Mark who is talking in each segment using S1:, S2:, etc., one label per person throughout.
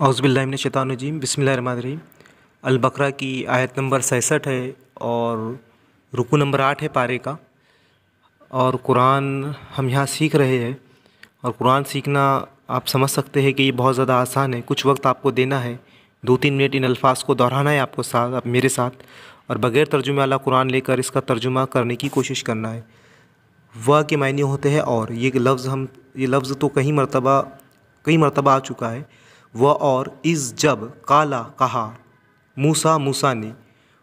S1: اعوذ باللہ من الشیطان الرجیم، بسم اللہ الرحمن الرحیم۔ البقرہ کی آیت نمبر 66 ہے اور رکوع نمبر 8 ہے پارے کا، اور قرآن ہم یہاں سیکھ رہے ہیں۔ اور قرآن سیکھنا آپ سمجھ سکتے ہیں کہ یہ بہت زیادہ آسان ہے۔ کچھ وقت آپ کو دینا ہے، 2-3 منٹ ان الفاظ کو دہرانا ہے آپ کو ساتھ میرے ساتھ، اور بغیر ترجمے والا قرآن لے کر اس کا ترجمہ کرنے کی کوشش کرنا ہے۔ وہ کے معنی ہوتے ہیں اور یہ لفظ تو کئی مرتبہ آ چکا ہے۔ وہ اور از جب قالا کہا موسیٰ نے،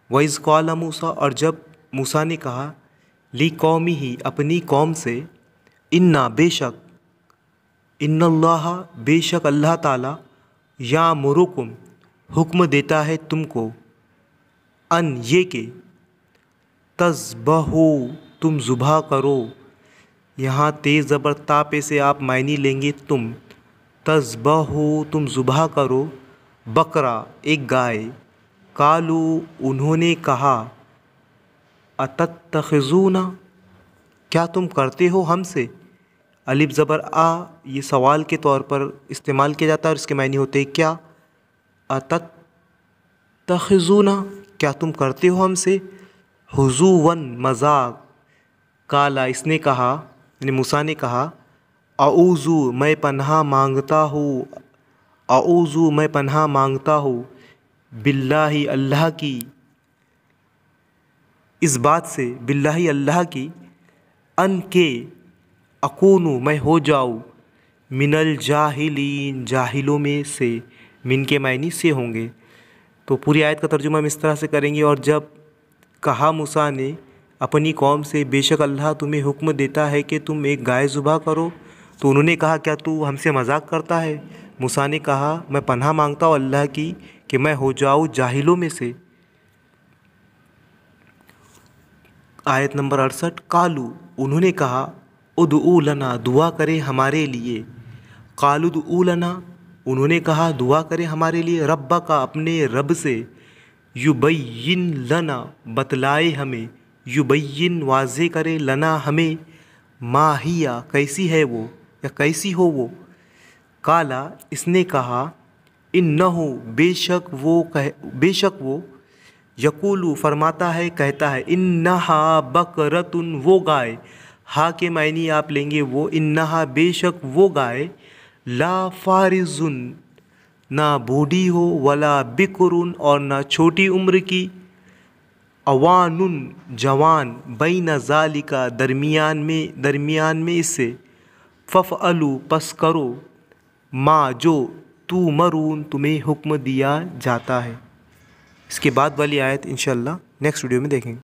S1: وَإِذْ قَالَ موسیٰ اور جب موسیٰ نے کہا لِقَوْمِهِ اپنی قوم سے، ان اللہ بے شک اللہ تعالیٰ یامرکم حکم دیتا ہے تم کو، ان یہ کہ تذبحوا تم ذبح کرو۔ یہاں تیز زبر تا پہ سے آپ معنی لیں گے تم، تذبحوا تم ذبح کرو، بقرہ ایک گائے، قالو انہوں نے کہا، اتتخذونا کیا تم کرتے ہو ہم سے۔ الف زبر آ یہ سوال کے طور پر استعمال کیا جاتا ہے اور اس کے معنی ہوتے ہیں کیا۔ اتتخذونا کیا تم کرتے ہو ہم سے، ہزواً مذاق، قالا اس نے کہا یعنی موسیٰ نے کہا، اعوذ میں پناہ مانگتا ہوں باللہ اللہ کی، اس بات سے باللہ اللہ کی، ان کے اکون میں ہو جاؤں من الجاہلین جاہلوں میں سے، من کے معنی سے ہوں گے۔ تو پوری آیت کا ترجمہ ہم اس طرح سے کریں گے۔ اور جب کہا موسیٰ نے اپنی قوم سے، بے شک اللہ تمہیں حکم دیتا ہے کہ تم ایک گائے ذبح کرو، تو انہوں نے کہا کیا تو ہم سے مذاق کرتا ہے۔ موسیٰ نے کہا میں پناہ مانگتا ہوں اللہ کی کہ میں ہو جاؤں جاہلوں میں سے۔ آیت نمبر 68، قالو انہوں نے کہا، ادعو لنا دعا کرے ہمارے لیے، قالو ادعو لنا انہوں نے کہا دعا کرے ہمارے لیے، ربک اپنے رب سے، یبین لنا بتلائے ہمیں، یبین واضح کرے لنا ہمیں، ما ہی کیسی ہے وہ یا کیسی ہو وہ۔ قالا اس نے کہا، انہو بے شک وہ یقولو فرماتا ہے کہتا ہے، انہا بقرۃ وہ گائے، ہا کے معنی آپ لیں گے وہ، انہا بے شک وہ گائے، لا فارض نہ بوڑھی ہو، ولا بکر اور نہ چھوٹی عمر کی، اوان جوان، بین ذالک درمیان میں اس سے، ففعلوا پس کرو، ما جو تؤمرون تمہیں حکم دیا جاتا ہے۔ اس کے بعد والی آیت انشاءاللہ نیکسٹ ویڈیو میں دیکھیں گے۔